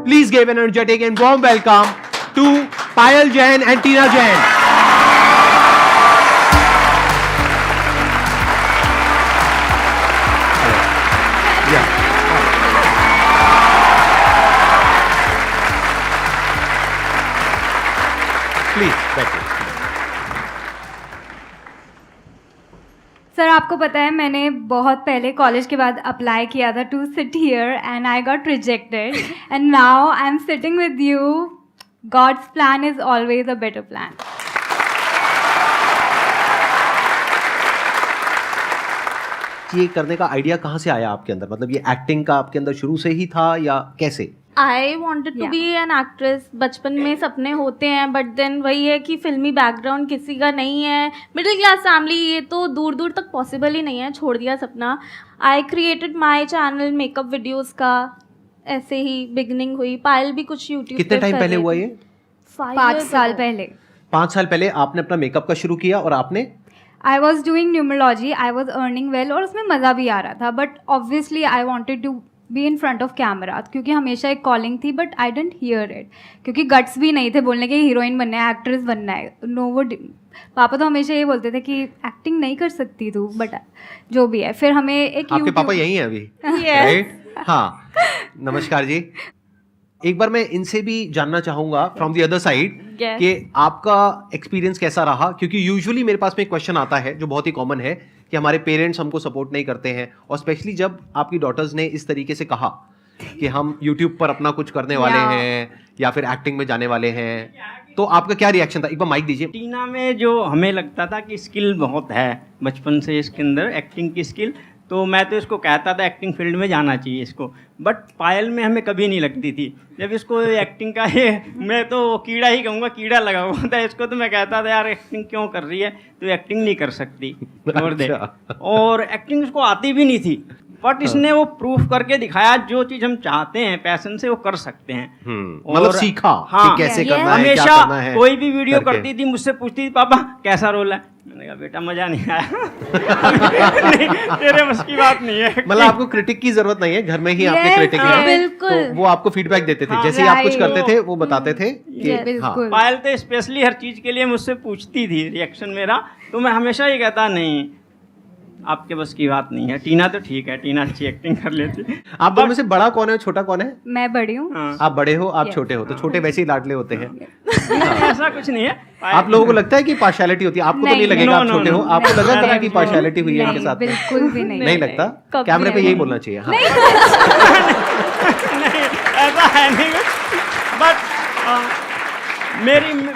Please give an energetic and warm welcome to Payal Jain and Tina Jain. Yeah. Please, बैठिए. Sir आपको पता है मैंने बहुत पहले कॉलेज के बाद अप्लाई किया था to sit here and I got rejected and now I am sitting with you. God's plan is always a better plan. ये करने का आइडिया कहाँ से आया आपके अंदर? मतलब ये एक्टिंग का आपके अंदर शुरू से ही था या कैसे? I wanted to be an actress. बचपन में सपने होते हैं बट देन वही है कि फिल्मी बैकग्राउंड किसी का नहीं है, मिडिल क्लास फैमिली, ये तो दूर दूर तक पॉसिबल ही नहीं है, छोड़ दिया सपना. I created my channel makeup videos का, ऐसे ही बिगनिंग हुई. पायल भी कुछ यूट्यूब कितने टाइम पहले हुआ ये? 5 साल पहले. 5 साल पहले आपने अपना मेकअप का शुरू किया और आपने I was doing numerology, I was earning well और उसमें मज़ा भी आ रहा था. But obviously I wanted to be in front of camera क्योंकि हमेशा एक कॉलिंग थी. But I didn't hear it क्योंकि गट्स भी नहीं थे बोलने के हीरोइन बनना है, एक्ट्रेस बनना है. नो वो पापा तो हमेशा ये बोलते थे कि एक्टिंग नहीं कर सकती तू. बट जो भी है फिर हमें एक आपके पापा यही हैं अभी, राइट? हाँ, नमस्कार जी. एक बार मैं इनसे भी जानना चाहूंगा फ्रॉम द अदर साइड कि आपका एक्सपीरियंस कैसा रहा, क्योंकि यूजुअली मेरे पास में एक क्वेश्चन आता है जो बहुत ही कॉमन है कि हमारे पेरेंट्स हमको सपोर्ट नहीं करते हैं, और स्पेशली जब आपकी डॉटर्स ने इस तरीके से कहा कि हम यूट्यूब पर अपना कुछ करने वाले हैं या फिर एक्टिंग में जाने वाले हैं, तो आपका क्या रिएक्शन था? एक बार माइक दीजिए. टीना में जो हमें लगता था कि स्किल बहुत है बचपन से इसके अंदर, एक्टिंग की स्किल, तो मैं तो इसको कहता था एक्टिंग फील्ड में जाना चाहिए इसको. बट पायल में हमें कभी नहीं लगती थी. जब इसको एक्टिंग का ये, मैं तो कीड़ा ही कहूँगा, कीड़ा लगा हुआ था इसको, तो मैं कहता था यार एक्टिंग क्यों कर रही है, तो एक्टिंग नहीं कर सकती, छोड़ दे. और एक्टिंग इसको आती भी नहीं थी, बट इसने वो प्रूफ करके दिखाया जो चीज़ हम चाहते हैं पैशन से वो कर सकते हैं. मतलब सीखा हाँ, कि कैसे करना है, क्या हमेशा करना है. कोई भी वीडियो करके. करती थी मुझसे पूछती थी पापा कैसा रोल है, मैंने कहा बेटा मजा नहीं आया. नहीं, तेरे बस की बात नहीं है. मतलब आपको क्रिटिक की जरूरत नहीं है, घर में ही आपके Yes, क्रिटिक हाँ, हैं, बिल्कुल. तो वो आपको फीडबैक देते थे. हाँ, जैसे ही आप कुछ right. करते थे वो बताते थे कि हाँ. बिल्कुल. पायल तो स्पेशली हर चीज़ के लिए मुझसे पूछती थी रिएक्शन मेरा, तो मैं हमेशा ये कहता नहीं आपके बस की बात नहीं है. टीना तो ठीक है, टीना अच्छी एक्टिंग कर लेती. आप दोनों में से बड़ा कौन है, छोटा कौन है? मैं बड़ी हूँ. हाँ. आप बड़े हो, आप Yes. छोटे हो, तो छोटे वैसे ही लाडले होते हैं. ऐसा कुछ नहीं है. आप लोगों को लगता है कि पार्शियलिटी होती है? आपको तो नहीं नहीं, लगेगा, आप no, छोटे no, हो, no. आपको लगा नहीं, करा कि नहीं, पार्शियलिटी हुई है नहीं, इनके साथ में? बिल्कुल भी नहीं. नहीं लगता. कभी कैमरे पे नहीं. यही बोलना चाहिए. हाँ. नहीं, ऐसा है नहीं. बट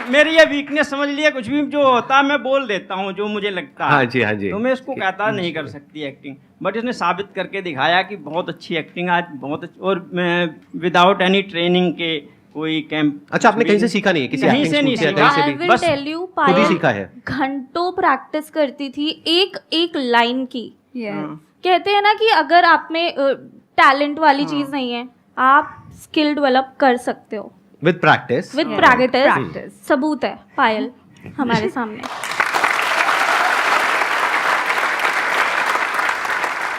मेरी ये वीकनेस समझ लिया, कुछ भी जो होता है मैं बोल देता हूँ जो मुझे लगता है. हाँ जी, हाँ जी. तो मैं इसको कहता नहीं कर सकती एक्टिंग, बट इसने साबित करके दिखाया कि बहुत अच्छी एक्टिंग आज, बहुत अच्छी. और मैं विदाउट एनी ट्रेनिंग के कोई कैंप. अच्छा, आपने कहीं से सीखा नहीं है? किसी कहीं एक्टिंग से नहीं स्कूल से या सीखा. कहीं से आई भी? विल बस टेल यू, खुद ही पायल सीखा है. घंटों प्रैक्टिस करती थी एक एक लाइन की. Yes. कहते हैं ना कि अगर आप में टैलेंट वाली चीज़ नहीं है, आप स्किल डेवलप कर सकते हो with practice. With Yeah. Practice. Practice. सबूत है पायल हमारे सामने.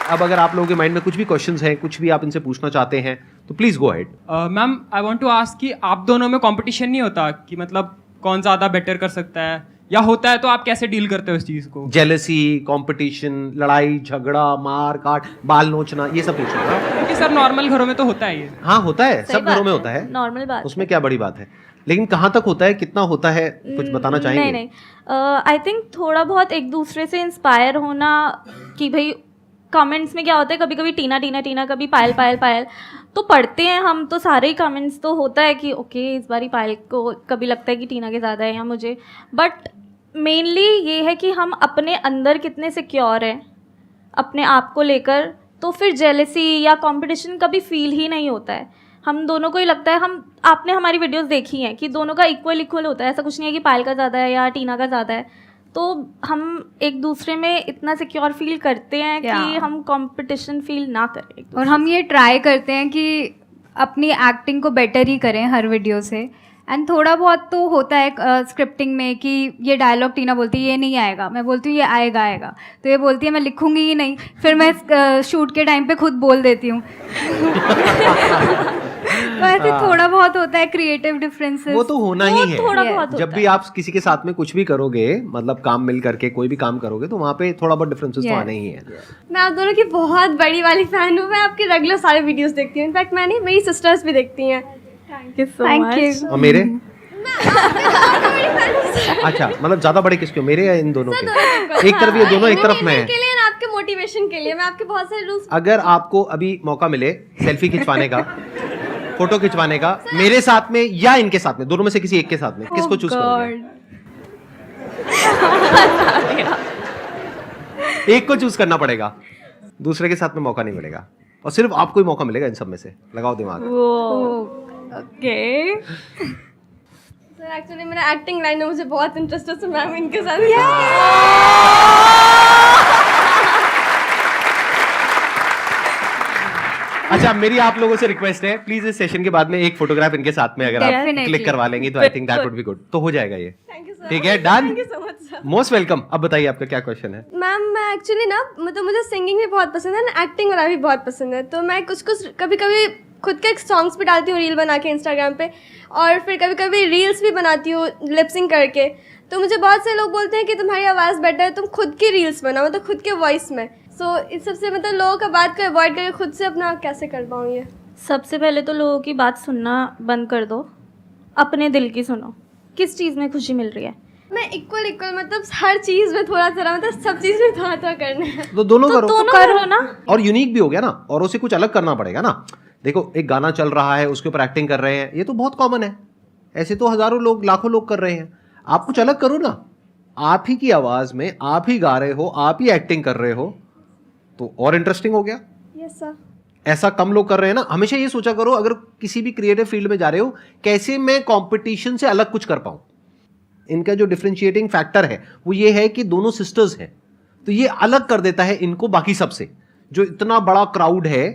अब अगर आप लोगों के माइंड में कुछ भी क्वेश्चंस हैं, कुछ भी आप इनसे पूछना चाहते हैं, तो please go ahead. Ma'am I want to ask कि आप दोनों में कंपटीशन नहीं होता कि मतलब कौन ज़्यादा बेटर कर सकता है, या होता है तो आप कैसे डील करते हो इस चीज़ को? जेलसी, कंपटीशन, लड़ाई झगड़ा, मार काट, बाल नोचना, ये सब पूछ रहा हूं. क्योंकि सर नॉर्मल घरों में तो होता है ये. हाँ, होता है, सही सब बात घरों में होता है. नॉर्मल बात. उसमें क्या बड़ी बात है, लेकिन कहाँ तक होता है, कितना होता है, कुछ बताना चाहेंगे? नहीं. आई थिंक थोड़ा बहुत एक दूसरे से इंस्पायर होना, कि भाई कमेंट्स में क्या होता है, कभी कभी टीना टीना टीना, कभी पायल पायल पायल, तो पढ़ते हैं हम तो सारे ही कमेंट्स, तो होता है कि ओके इस बारी पायल को कभी लगता है कि टीना के ज़्यादा है या मुझे. बट मेनली ये है कि हम अपने अंदर कितने सिक्योर हैं अपने आप को लेकर, तो फिर जेलसी या कंपटीशन कभी फील ही नहीं होता है. हम दोनों को ही लगता है, हम आपने हमारी वीडियोस देखी हैं कि दोनों का इक्वल इक्वल होता है. ऐसा कुछ नहीं है कि पायल का ज़्यादा है या टीना का ज़्यादा है. तो हम एक दूसरे में इतना सिक्योर फील करते हैं कि हम कंपटीशन फील ना करें. और हम ये ट्राई करते हैं कि अपनी एक्टिंग को बेटर ही करें हर वीडियो से. एंड थोड़ा बहुत तो होता है स्क्रिप्टिंग में कि ये डायलॉग टीना बोलती है ये नहीं आएगा, मैं बोलती हूँ ये आएगा आएगा, तो ये बोलती है मैं लिखूंगी ही नहीं, फिर मैं शूट के टाइम पे खुद बोल देती हूँ. वैसे थोड़ा बहुत होता है क्रिएटिव डिफरेंसेस। वो तो होना ही है। थोड़ा Yes. बहुत जब होता भी आप किसी के साथ में कुछ भी करोगे, मतलब काम मिल करके कोई भी काम करोगे, तो वहाँ पे थोड़ा बहुत डिफरेंसेस तो Yes. आने ही है। मैं आप दोनों की बहुत बड़ी वाली फैन हूँ। मैं आपके रेगुलर सारे वीडियोस देखती हूँ। इनफैक्ट मैंने मेरी सिस्टर्स भी देखती हैं। Thank you so Thank much. you. और मेरे अच्छा, मतलब ज्यादा बड़े किसके हो, मेरे या इन दोनों के? एक तरफ ये दोनों, एक तरफ मैं। के लिए ना, आपके मोटिवेशन के लिए मैं आपके बहुत सारे रूल्स। अगर आपको अभी मौका मिले सेल्फी खिंचवाने का, फोटो खिंचवाने का, मेरे साथ में या इनके साथ में, दोनों में से किसी एक के साथ में, किसको चूज करोगे? एक को चूज करना पड़ेगा, दूसरे के साथ में मौका नहीं मिलेगा, और सिर्फ आपको ही मौका मिलेगा इन सब में से। लगाओ दिमाग। ओके। सर एक्चुअली मेरा एक्टिंग लाइन में मुझे बहुत इंटरेस्ट है, तो मैम इनके साथ। अच्छा, मेरी आप लोगों से रिक्वेस्ट है, प्लीज इस सेशन के बाद में एक फोटोग्राफ इनके साथ में अगर आप Definitely. क्लिक करवा लेंगी तो I think that would be good. तो हो जाएगा ये। Thank you sir. ठीक है, done. Thank you so much sir. Most welcome. अब बताइए आपका क्या क्वेश्चन है? मैम मैं एक्चुअली ना, मतलब मुझे सिंगिंग भी बहुत पसंद है ना, एक्टिंग वाला भी बहुत पसंद है। तो मैं कुछ कभी कभी खुद के सॉन्ग्स भी डालती हूँ रील बना के इंस्टाग्राम पे, और फिर कभी कभी रील्स भी बनाती हूँ लिपसिंग करके। तो मुझे बहुत से लोग बोलते हैं कि तुम्हारी आवाज़ बेटर है, तुम खुद की रील्स बनाओ, मतलब खुद के वॉइस में। सो इस सबसे मतलब लोगों का बात को अवॉइड करके खुद से अपना कैसे कर पाऊँ ये? सबसे पहले तो लोगों की बात सुनना बंद कर दो, अपने दिल की सुनो। किस चीज़ में खुशी मिल रही है? मैं इक्वल मतलब हर चीज़ में थोड़ा थोड़ा, मतलब सब चीज़ में थोड़ा थोड़ा करना है। तो दोनों करो। दोनों करो ना। और यूनिक भी हो गया ना, और उसे कुछ अलग करना पड़ेगा ना। देखो, एक गाना चल रहा है, उसके ऊपर एक्टिंग कर रहे हैं, ये तो बहुत कॉमन है। ऐसे तो हजारों लोग, लाखों लोग कर रहे हैं। आप कुछ अलग करो ना, आप ही की आवाज में आप ही गा रहे हो, आप ही एक्टिंग कर रहे हो, तो और इंटरेस्टिंग हो गया। Yes sir. ऐसा कम लोग कर रहे हैं ना। हमेशा ये सोचा करो, अगर किसी भी क्रिएटिव फील्ड में जा रहे हो, कैसे मैं कंपटीशन से अलग कुछ कर पाऊं। इनका जो डिफरेंशिएटिंग फैक्टर है वो ये है कि दोनों सिस्टर्स हैं, तो ये अलग कर देता है इनको बाकी सबसे। जो इतना बड़ा क्राउड है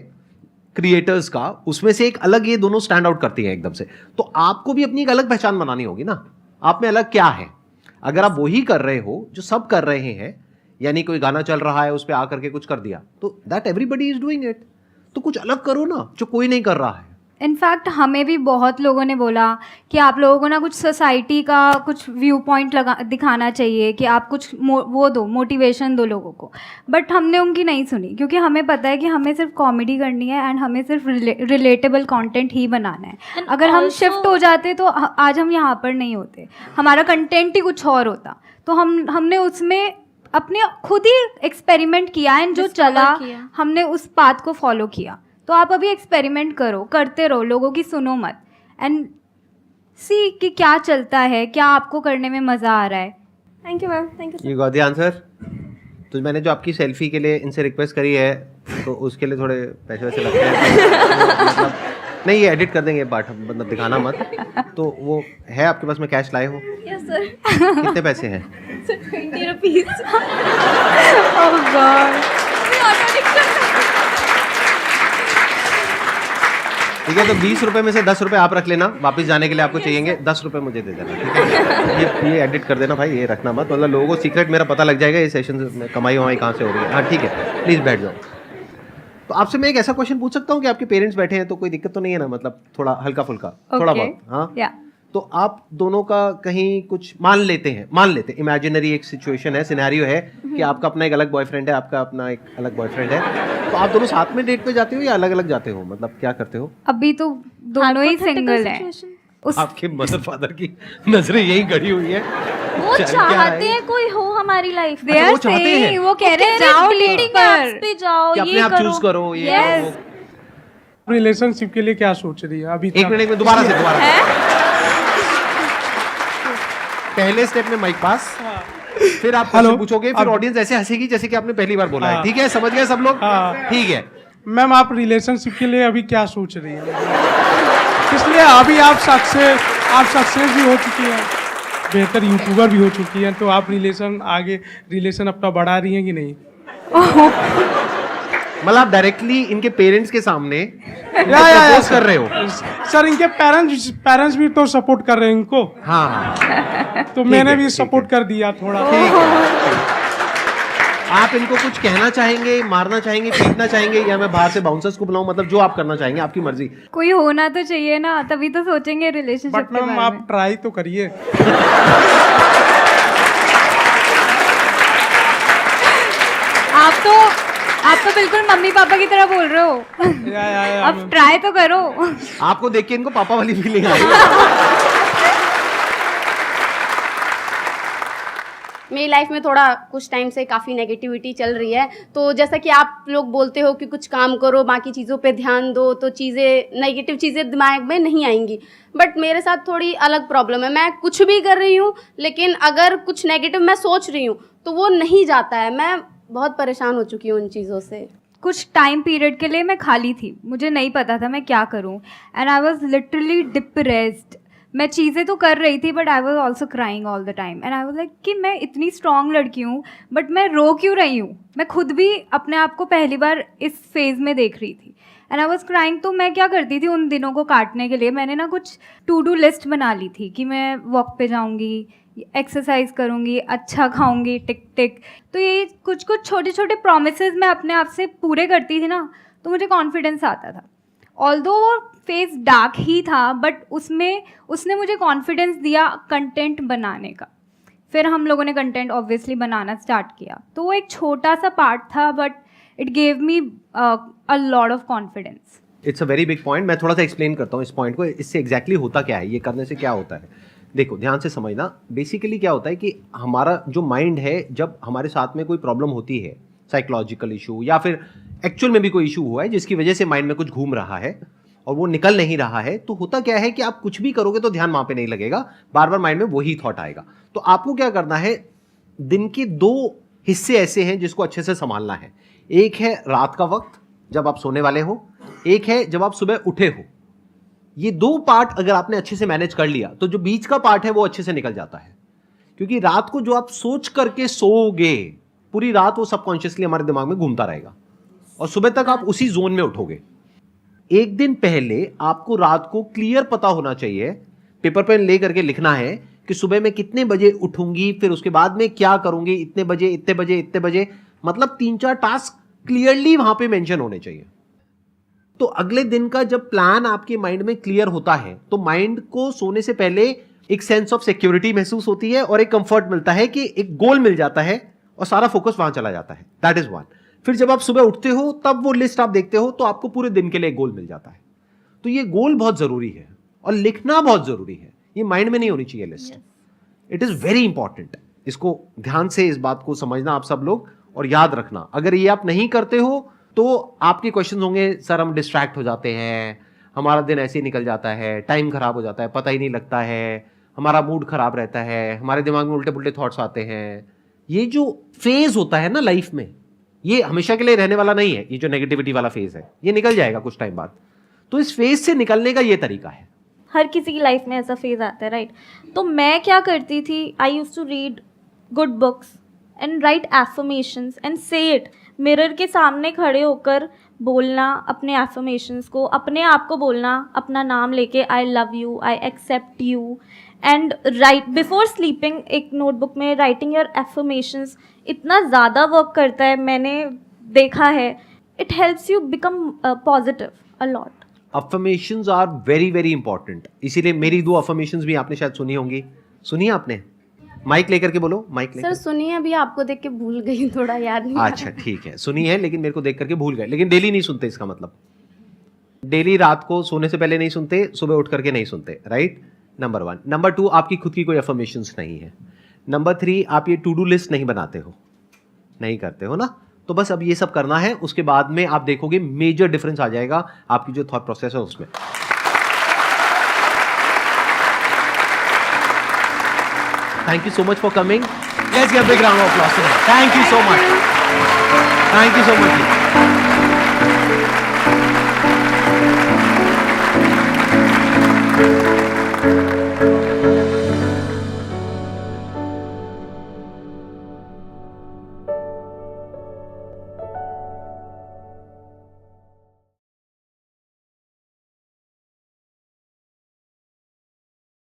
क्रिएटर्स का, उसमें से एक अलग ये दोनों स्टैंड आउट करती हैं एकदम से। तो आपको भी अपनी एक अलग पहचान बनानी होगी ना, आप में अलग क्या है। अगर आप वही कर रहे हो जो सब कर रहे हैं, यानी कोई गाना चल रहा है उस पर आकर के कुछ कर दिया, तो that everybody is doing it. तो कुछ अलग करो ना जो कोई नहीं कर रहा है। इनफैक्ट हमें भी बहुत लोगों ने बोला कि आप लोगों को ना कुछ सोसाइटी का कुछ व्यू पॉइंट दिखाना चाहिए, कि आप कुछ वो दो, मोटिवेशन दो लोगों को। बट हमने उनकी नहीं सुनी, क्योंकि हमें पता है कि हमें सिर्फ कॉमेडी करनी है एंड हमें सिर्फ रिलेटेबल कंटेंट ही बनाना है। And अगर हम also- शिफ्ट हो जाते तो आज हम यहाँ पर नहीं होते, हमारा कंटेंट ही कुछ और होता। तो हमने उसमें अपने खुद ही एक्सपेरिमेंट किया एंड जो Discover चला किया। हमने उस पाथ को फॉलो किया। तो आप अभी एक्सपेरिमेंट करो, करते रहो, लोगों की सुनो मत, एंड सी कि क्या चलता है, क्या आपको करने में मज़ा आ रहा है। Thank you ma'am. Thank you. You got the answer. तो मैंने जो आपकी सेल्फी के लिए इनसे रिक्वेस्ट करी है, तो उसके लिए थोड़े पैसे वैसे लगते हैं। मतलब नहीं, ये एडिट कर देंगे पार्ट, मतलब दिखाना मत। तो वो है आपके पास में, कैश लाए हो? Yes sir. कितने पैसे हैं? 20 रुपीज़। ओह गॉड। ठीक है, तो 20 रुपए में से 10 रुपए आप रख लेना, वापस जाने के लिए आपको चाहिएंगे। 10 रुपए मुझे दे देना, ठीक है? ये एडिट कर देना भाई, ये रखना मत, मतलब लोगों को सीक्रेट मेरा पता लग जाएगा ये सेशन में कमाई वमाई कहाँ से हो रही है। हाँ ठीक है, प्लीज़ बैठ जाओ। तो आपसे मैं एक ऐसा क्वेश्चन पूछ सकता हूँ कि आपके पेरेंट्स बैठे हैं तो कोई दिक्कत तो नहीं है ना, मतलब थोड़ा हल्का फुल्का, थोड़ा बहुत? हाँ या तो आप दोनों का कहीं कुछ मान लेते हैं, इमेजिनरी एक सिचुएशन है, सिनेरियो है कि आपका अपना एक अलग बॉयफ्रेंड है, आपका अपना एक अलग बॉयफ्रेंड है, तो आप दोनों साथ में डेट पे जाते हो या अलग अलग जाते हो, मतलब क्या करते हो? अभी तो दोनों ही Hypothetical सिंगल हैं। situation। उस आपके मदर फादर की नजरें यही गड़ी हुई है। वो चल क्या चाहते है? हैं कोई हो हमारी लाइफ में। They अच्छा, are वो चाहते हैं? saying, वो कह रहे हैं जाओ डेटिंग डेटिंग एप्स पर। पे जाओ, कि अपने ये आप करो। चूज करो, ये Yes. वो। रिलेशनशिप के लिए क्या सोच रही है अभी? एक मिनट में दोबारा से पहले स्टेप में माइक पास, फिर आप हेलो। क्वेश्चन पूछोगे, फिर अब- ऑडियंस ऐसे हंसेगी जैसे कि आपने पहली बार बोला है। हाँ। ठीक है, समझ गए सब लोग? हाँ। ठीक है। मैम आप रिलेशनशिप के लिए अभी क्या सोच रही है? इसलिए अभी आप सक्सेस भी हो चुकी हैं, बेहतर यूट्यूबर भी हो चुकी हैं, तो आप रिलेशन अपना बढ़ा रही हैं कि नहीं? मतलब आप डायरेक्टली इनके पेरेंट्स के सामने या प्रपोज कर रहे हो? सर इनके पेरेंट्स भी तो सपोर्ट कर रहे हैं इनको, हाँ हाँ, तो मैंने है, भी ठीक सपोर्ट कर दिया थोड़ा। ठीक है। आप इनको कुछ कहना चाहेंगे, मारना चाहेंगे, पीटना चाहेंगे, या मैं बाहर से बाउंसर्स को बुलाऊं? मतलब जो आप करना चाहेंगे, आपकी मर्जी। कोई होना तो चाहिए ना, तभी तो सोचेंगे रिलेशनशिप बट के मैम बारे आप में। ट्राई तो करिए। आप तो बिल्कुल मम्मी पापा की तरह बोल रहे हो। या अब ट्राई तो करो। आपको देख के इनको पापा वाली फीलिंग आई। मेरी लाइफ में थोड़ा कुछ टाइम से काफ़ी नेगेटिविटी चल रही है, तो जैसा कि आप लोग बोलते हो कि कुछ काम करो, बाकी चीज़ों पे ध्यान दो, तो चीज़ें नेगेटिव चीज़ें दिमाग में नहीं आएंगी। बट मेरे साथ थोड़ी अलग प्रॉब्लम है, मैं कुछ भी कर रही हूँ लेकिन अगर कुछ नेगेटिव मैं सोच रही हूँ तो वो नहीं जाता है। मैं बहुत परेशान हो चुकी हूँ उन चीज़ों से। कुछ टाइम पीरियड के लिए मैं खाली थी, मुझे नहीं पता था मैं क्या करूं, and I was literally depressed. मैं चीज़ें तो कर रही थी but I was also crying all the time, and I was like कि मैं इतनी स्ट्रॉन्ग लड़की हूँ बट मैं रो क्यों रही हूँ। मैं खुद भी अपने आप को पहली बार इस फेज़ में देख रही थी, एंड आई वॉज क्राइंग। तो मैं क्या करती थी उन दिनों को काटने के लिए, मैंने ना कुछ टू डू लिस्ट बना ली थी कि मैं वॉक पे जाऊँगी, एक्सरसाइज करूँगी, अच्छा खाऊंगी, टिक टिक। तो ये कुछ कुछ छोटे छोटे प्रोमिसेस मैं अपने आप से पूरे करती थी ना, तो मुझे कॉन्फिडेंस आता था। ऑल्दो वो फेस डार्क ही था बट उसने मुझे कॉन्फिडेंस दिया कंटेंट बनाने का। फिर हम लोगों ने कंटेंट ऑब्वियसली बनाना स्टार्ट किया, तो वो एक छोटा सा पार्ट था but it gave me a lot of confidence. It's a very big point. मैं थोड़ा सा एक्सप्लेन करता हूँ इस पॉइंट को, इससे एग्जैक्टली होता क्या है, ये करने से क्या होता है। देखो ध्यान से समझना, बेसिकली क्या होता है कि हमारा जो माइंड है, जब हमारे साथ में कोई प्रॉब्लम होती है, साइकोलॉजिकल इशू या फिर एक्चुअल में भी कोई इशू हुआ है जिसकी वजह से माइंड में कुछ घूम रहा है और वो निकल नहीं रहा है, तो होता क्या है कि आप कुछ भी करोगे तो ध्यान वहां पे नहीं लगेगा, बार बार माइंड में वही थॉट आएगा। तो आपको क्या करना है, दिन के 2 हिस्से ऐसे हैं जिसको अच्छे से संभालना है। एक है रात का वक्त जब आप सोने वाले हो, एक है जब आप सुबह उठे हो। ये 2 पार्ट अगर आपने अच्छे से मैनेज कर लिया तो जो बीच का पार्ट है वो अच्छे से निकल जाता है। क्योंकि रात को जो आप सोच करके सोओगे, पूरी रात वो सबकॉन्शियसली हमारे दिमाग में घूमता रहेगा और सुबह तक आप उसी जोन में उठोगे। एक दिन पहले आपको रात को क्लियर पता होना चाहिए, पेपर पेन ले करके लिखना है कि सुबह मैं कितने बजे उठूंगी, फिर उसके बाद में क्या करूंगी, इतने बजे इतने बजे इतने बजे, मतलब 3-4 टास्क क्लियरली वहां पे मेंशन होने चाहिए। तो अगले दिन का जब प्लान आपके माइंड में क्लियर होता है तो माइंड को सोने से पहले एक सेंस ऑफ सिक्योरिटी महसूस होती है और एक कंफर्ट मिलता है कि एक गोल मिल जाता है और सारा फोकस वहां चला जाता है। That is one. फिर जब आप सुबह उठते हो तब वो लिस्ट आप देखते हो तो आपको पूरे दिन के लिए एक गोल मिल जाता है। तो ये गोल बहुत जरूरी है और लिखना बहुत जरूरी है, ये माइंड में नहीं होनी चाहिए list. It is very important. इसको ध्यान से इस बात को समझना आप सब लोग और याद रखना। अगर ये आप नहीं करते हो तो आपके क्वेश्चन होंगे, सर हम डिस्ट्रैक्ट हो जाते हैं, हमारा दिन ऐसे ही निकल जाता है, टाइम खराब हो जाता है, पता ही नहीं लगता है, हमारा मूड खराब रहता है, हमारे दिमाग में उल्टे पुल्टे थॉट्स आते हैं। ये जो फेज होता है ना लाइफ में, ये हमेशा के लिए रहने वाला नहीं है। ये जो नेगेटिविटी वाला फेज है ये निकल जाएगा कुछ टाइम बाद। तो इस फेज से निकलने का ये तरीका है। हर किसी की लाइफ में ऐसा फेज आता है, राइट? तो मैं क्या करती थी, I use to read good books and write affirmations and say it. Mirror के सामने खड़े होकर बोलना अपने एफर्मेशंस को, अपने आप को बोलना अपना नाम लेके, I love you, I accept you, and right before sleeping एक नोटबुक में राइटिंग योर एफर्मेशंस इतना ज़्यादा वर्क करता है, मैंने देखा है। It helps you become positive a lot. Affirmations are very very important. इसीलिए मेरी 2 अफर्मेशंस भी आपने शायद सुनी होंगी। सुनी आपने? माइक लेकर के बोलो, माइक सर लेकर। सुनिए, अभी आपको देख के भूल गई, थोड़ा याद नहीं आ रहा। अच्छा ठीक है, सुनी है लेकिन मेरे को देख करके भूल गए। लेकिन डेली नहीं सुनते, इसका मतलब डेली रात को सोने से पहले नहीं सुनते, सुबह उठ करके नहीं सुनते, राइट? नंबर 1। नंबर 2, आपकी खुद की कोई अफर्मेशंस नहीं है। नंबर 3, आप ये टू डू लिस्ट नहीं बनाते हो, नहीं करते हो ना। तो बस अब ये सब करना है, उसके बाद में आप देखोगे मेजर डिफरेंस आ जाएगा आपकी जो थॉट प्रोसेस है उसमें। Thank you so much for coming. Let's give a big round of applause to them. Thank you so much. Thank you so much.